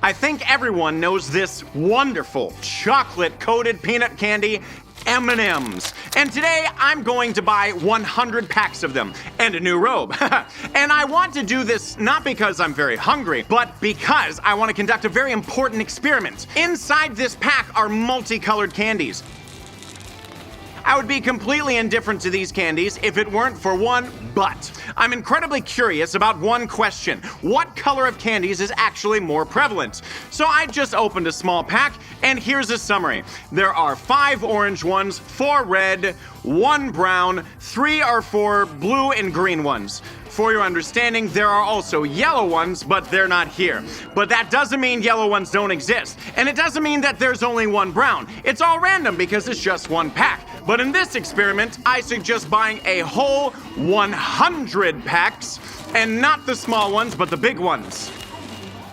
I think everyone knows this wonderful chocolate-coated peanut candy, M&Ms. And today I'm going to buy 100 packs of them and a new robe. And I want to do this not because I'm very hungry, but because I want to conduct a very important experiment. Inside this pack are multicolored candies. I would be completely indifferent to these candies if it weren't for one but. I'm incredibly curious about one question. What color of candies is actually more prevalent? So I just opened a small pack, and here's a summary. There are 5 orange ones, 4 red, 1 brown, 3 or 4 blue and green ones. For your understanding, there are also yellow ones, but they're not here. But that doesn't mean yellow ones don't exist. And it doesn't mean that there's only 1 brown. It's all random because it's just 1 pack. But in this experiment, I suggest buying a whole 100 packs, and not the small ones, but the big ones.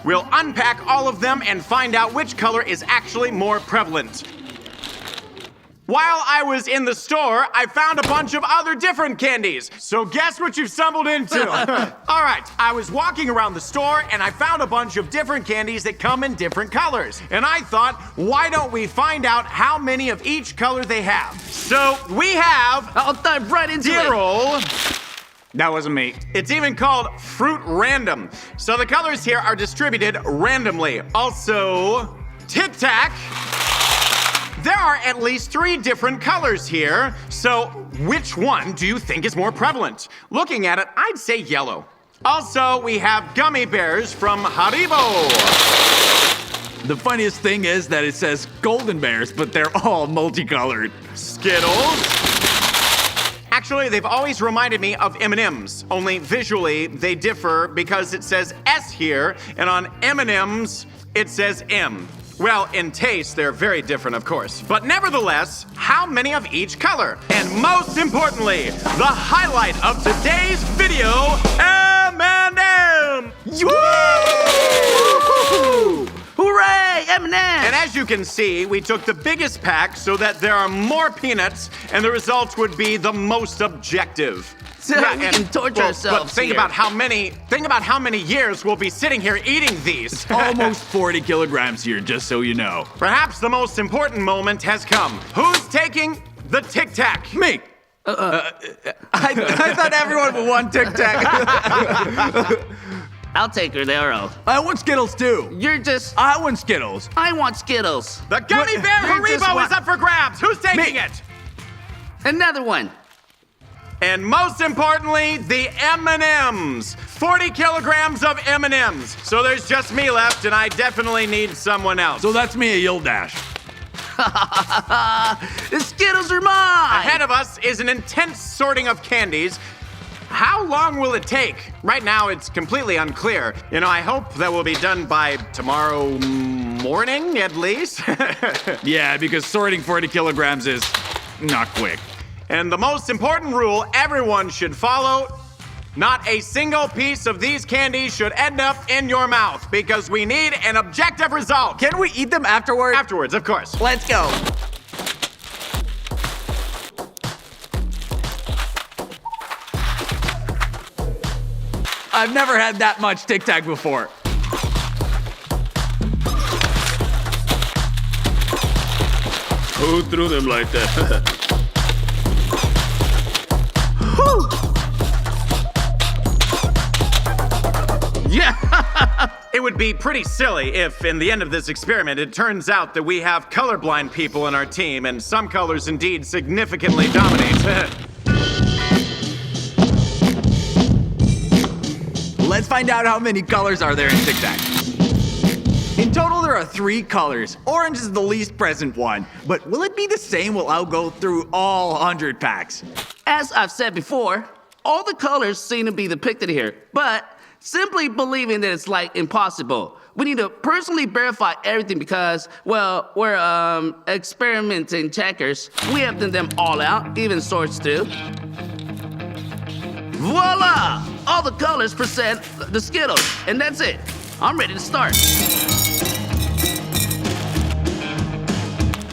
We'll unpack all of them and find out which color is actually more prevalent. While I was in the store, I found a bunch of other different candies. So guess what you've stumbled into? All right, I was walking around the store and I found a bunch of different candies that come in different colors. And I thought, why don't we find out how many of each color they have? So we have... I'll dive right into it. That wasn't me. It's even called Fruit Random. So the colors here are distributed randomly. Also, Tic-Tac. There are at least 3 different colors here, so which one do you think is more prevalent? Looking at it, I'd say yellow. Also, we have gummy bears from Haribo. The funniest thing is that it says golden bears, but they're all multicolored. Skittles. Actually, they've always reminded me of M&Ms, only visually they differ because it says S here, and on M&Ms, it says M. Well, in taste, they're very different, of course. But nevertheless, how many of each color? And most importantly, the highlight of today's video, M&M! Woo! Hooray, M&M! And as you can see, we took the biggest pack so that there are more peanuts, and the results would be the most objective. So we can torture ourselves. But think about how many years we'll be sitting here eating these. Almost 40 kilograms here, just so you know. Perhaps the most important moment has come. Who's taking the Tic-Tac? Me. I thought everyone would want Tic-Tac. I'll take her there, oh. I want Skittles too. You're just... I want Skittles. I want Skittles. The gummy bear You're just Haribo what- is up for grabs. Who's taking Me. it? Another one. And most importantly, the M&Ms. 40 kilograms of M&Ms. So there's just me left, and I definitely need someone else. So that's me, a Yield Dash. The Skittles are mine. Ahead of us is an intense sorting of candies. How long will it take? Right now, it's completely unclear. You know, I hope that will be done by tomorrow morning, at least. Yeah, because sorting 40 kilograms is not quick. And the most important rule everyone should follow, not a single piece of these candies should end up in your mouth, because we need an objective result. Can we eat them afterward? Afterwards, of course. Let's go. I've never had that much Tic-Tac before. Who threw them like that? Yeah! It would be pretty silly if, in the end of this experiment, it turns out that we have colorblind people in our team, and some colors indeed significantly dominate. Let's find out how many colors are there in Tic-Tac. In total, there are 3 colors. Orange is the least present one. But will it be the same while I'll go through all 100 packs? As I've said before, all the colors seem to be depicted here, but simply believing that it's like impossible. We need to personally verify everything because, well, we're experimenting checkers. We have done them all out, even sorts too. Voila! All the colors present the Skittles, and that's it. I'm ready to start.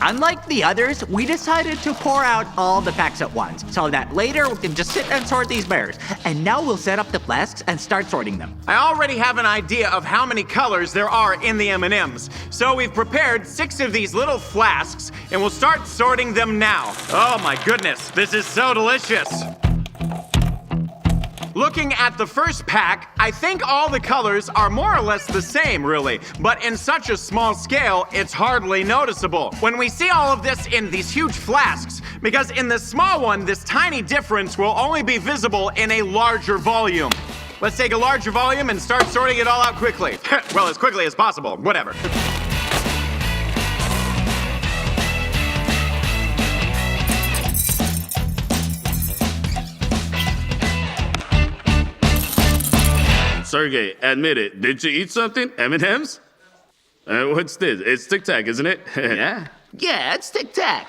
Unlike the others, we decided to pour out all the packs at once, so that later we can just sit and sort these bears. And now we'll set up the flasks and start sorting them. I already have an idea of how many colors there are in the M&Ms. So we've prepared 6 of these little flasks, and we'll start sorting them now. Oh my goodness, this is so delicious. Looking at the first pack, I think all the colors are more or less the same, really. But in such a small scale, it's hardly noticeable. When we see all of this in these huge flasks, because in the small one, this tiny difference will only be visible in a larger volume. Let's take a larger volume and start sorting it all out quickly. Well, as quickly as possible, whatever. Sergey, admit it. Did you eat something? M&M's? What's this? It's Tic-Tac, isn't it? Yeah, it's Tic-Tac.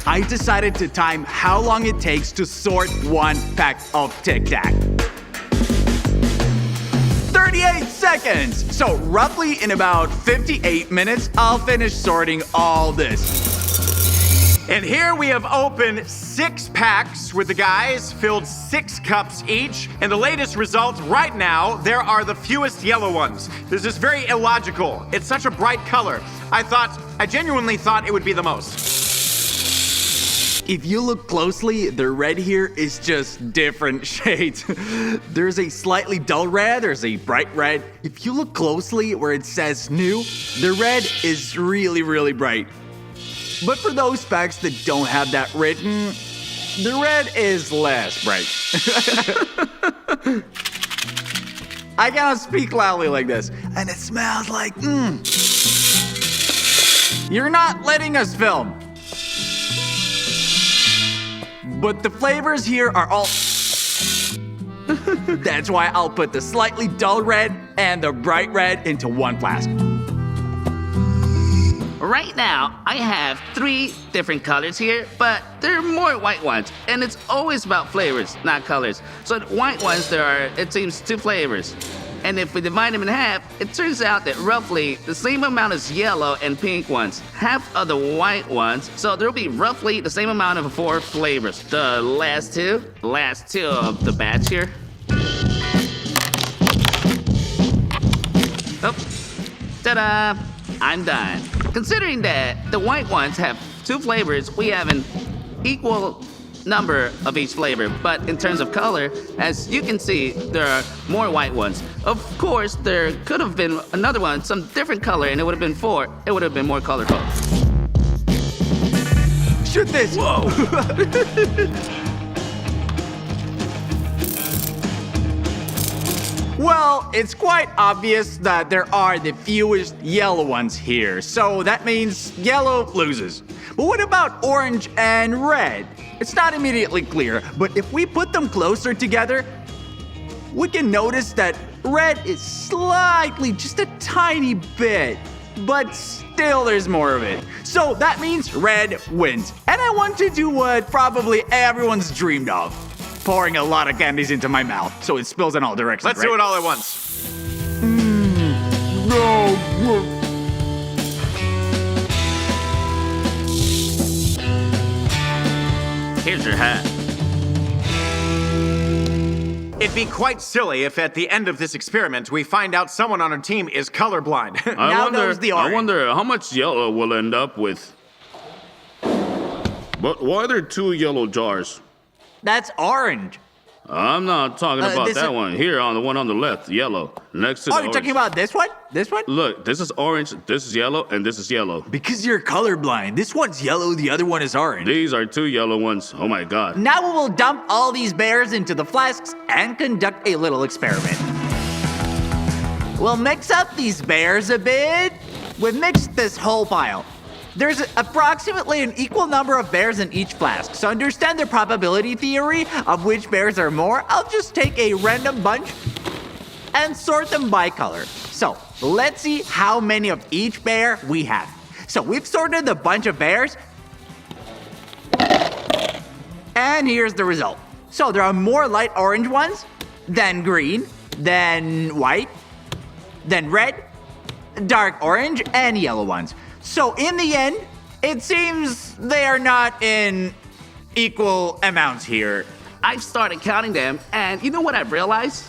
I decided to time how long it takes to sort one pack of Tic-Tac. 38 seconds! So roughly in about 58 minutes, I'll finish sorting all this. And here we have opened 6 packs with the guys, filled 6 cups each. And the latest result right now, there are the fewest yellow ones. This is very illogical. It's such a bright color. I genuinely thought it would be the most. If you look closely, the red here is just different shades. There's a slightly dull red, there's a bright red. If you look closely where it says new, the red is really, really bright. But for those packs that don't have that written, the red is less bright. I cannot speak loudly like this. And it smells like, You're not letting us film. But the flavors here are all... That's why I'll put the slightly dull red and the bright red into one flask. Right now, I have 3 different colors here, but there are more white ones, and it's always about flavors, not colors. So the white ones, it seems 2 flavors. And if we divide them in half, it turns out that roughly the same amount as yellow and pink ones, half of the white ones, so there'll be roughly the same amount of 4 flavors. The last two of the batch here. Oh, ta-da! I'm done. Considering that the white ones have 2 flavors, we have an equal number of each flavor. But in terms of color, as you can see, there are more white ones. Of course, there could have been another one, some different color, and it would have been 4. It would have been more colorful. Shoot this! Whoa! Well, it's quite obvious that there are the fewest yellow ones here, so that means yellow loses. But what about orange and red? It's not immediately clear, but if we put them closer together, we can notice that red is slightly, just a tiny bit, but still there's more of it. So that means red wins. And I want to do what probably everyone's dreamed of. Pouring a lot of candies into my mouth so it spills in all directions. Let's do it all at once. Here's your hat. It'd be quite silly if at the end of this experiment we find out someone on our team is colorblind. Now goes the orange. I wonder how much yellow we'll end up with. But why are there 2 yellow jars? That's orange. I'm not talking about that one. Here, on the one on the left, yellow, next to the Oh, you're orange. talking about this one? This one? Look, this is orange, this is yellow, and this is yellow. Because you're colorblind. This one's yellow, the other one is orange. These are 2 yellow ones. Oh my god. Now we will dump all these bears into the flasks and conduct a little experiment. We'll mix up these bears a bit. We've mixed this whole pile. There's approximately an equal number of bears in each flask, so understand the probability theory of which bears are more. I'll just take a random bunch and sort them by color. So let's see how many of each bear we have. So we've sorted a bunch of bears, and here's the result. So there are more light orange ones, then green, then white, then red, dark orange, and yellow ones. So in the end, it seems they are not in equal amounts here. I've started counting them, and you know what I've realized?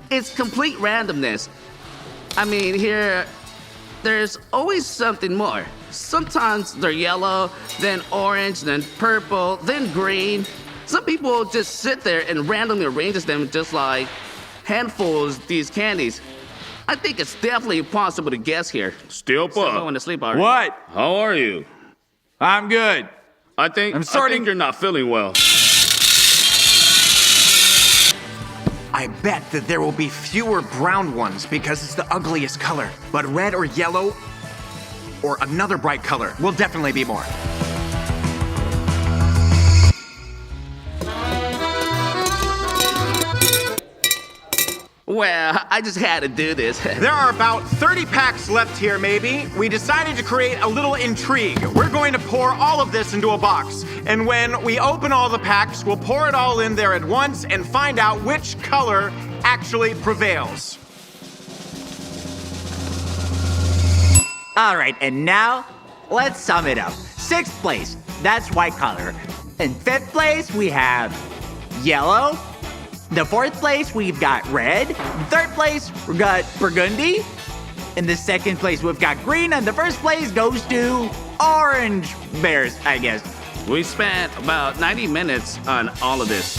It's complete randomness. I mean, here, there's always something more. Sometimes they're yellow, then orange, then purple, then green. Some people just sit there and randomly arranges them just like handfuls of these candies. I think it's definitely impossible to guess here. Still Still going up. to sleep already. What? How are you? I'm good. I think you're not feeling well. I bet that there will be fewer brown ones because it's the ugliest color. But red or yellow or another bright color will definitely be more. Well, I just had to do this. There are about 30 packs left here, maybe. We decided to create a little intrigue. We're going to pour all of this into a box. And when we open all the packs, we'll pour it all in there at once and find out which color actually prevails. All right, and now let's sum it up. 6th place, that's white color. In 5th place, we have yellow. The 4th place, we've got red. 3rd place, we've got burgundy. In the 2nd place, we've got green. And the 1st place goes to orange bears, I guess. We spent about 90 minutes on all of this.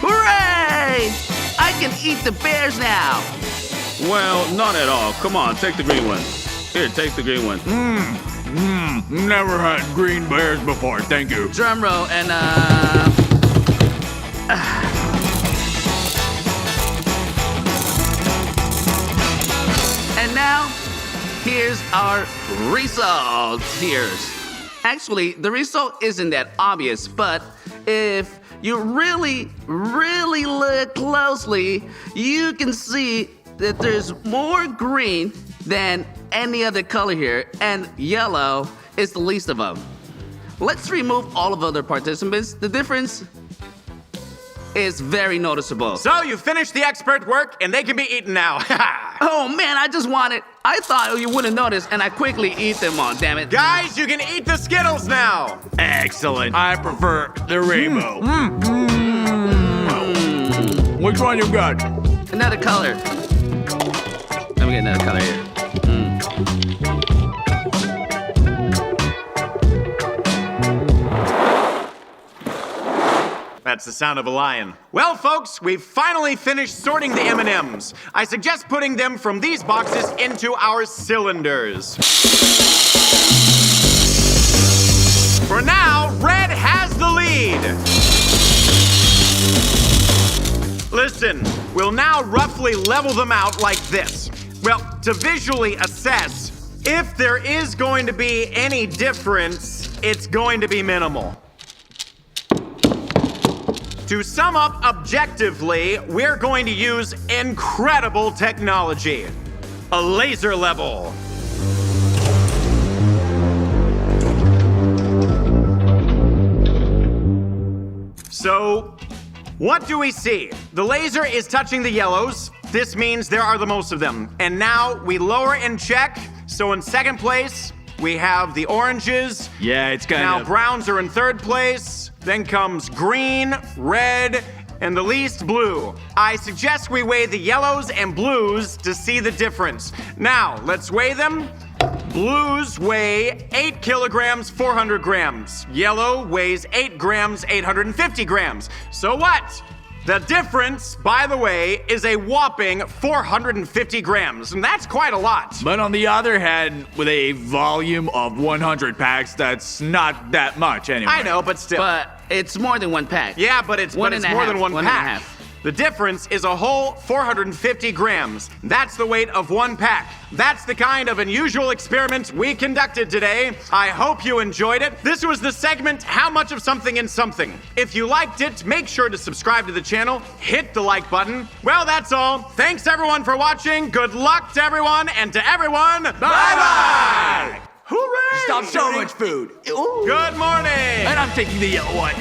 Hooray! I can eat the bears now. Well, not at all. Come on, take the green one. Here, take the green one. Never had green bears before, thank you. Drum roll and And now, here's our results. Actually, the result isn't that obvious, but if you really, really look closely, you can see that there's more green than any other color here, and yellow is the least of them. Let's remove all of the other participants. The difference is very noticeable. So you finished the expert work and they can be eaten now. Oh man, I thought you wouldn't notice, and I quickly eat them all, damn it. Guys, you can eat the Skittles now. Excellent. I prefer the rainbow. Which one you got? Another color. Let me get another color here. That's the sound of a lion. Well, folks, we've finally finished sorting the M&Ms. I suggest putting them from these boxes into our cylinders. For now, red has the lead. Listen, we'll now roughly level them out like this. Well, to visually assess, if there is going to be any difference, it's going to be minimal. To sum up objectively, we're going to use incredible technology. A laser level. So, what do we see? The laser is touching the yellows. This means there are the most of them. And now we lower and check. So in 2nd place, we have the oranges. Yeah, it's kind Now of... browns are in 3rd place. Then comes green, red, and the least blue. I suggest we weigh the yellows and blues to see the difference. Now, let's weigh them. Blues weigh 8 kilograms, 400 grams. Yellow weighs 8 grams, 850 grams. So what? The difference, by the way, is a whopping 450 grams, and that's quite a lot. But on the other hand, with a volume of 100 packs, that's not that much anyway. I know, but still. But it's more than one pack. Yeah, but it's more than one and a pack. half. The difference is a whole 450 grams. That's the weight of one pack. That's the kind of unusual experiment we conducted today. I hope you enjoyed it. This was the segment, How Much of Something in Something. If you liked it, make sure to subscribe to the channel, hit the like button. Well, that's all. Thanks everyone for watching. Good luck to everyone, and to everyone, bye-bye! Hooray! Stop so much food. Ooh. Good morning! And I'm taking the yellow one.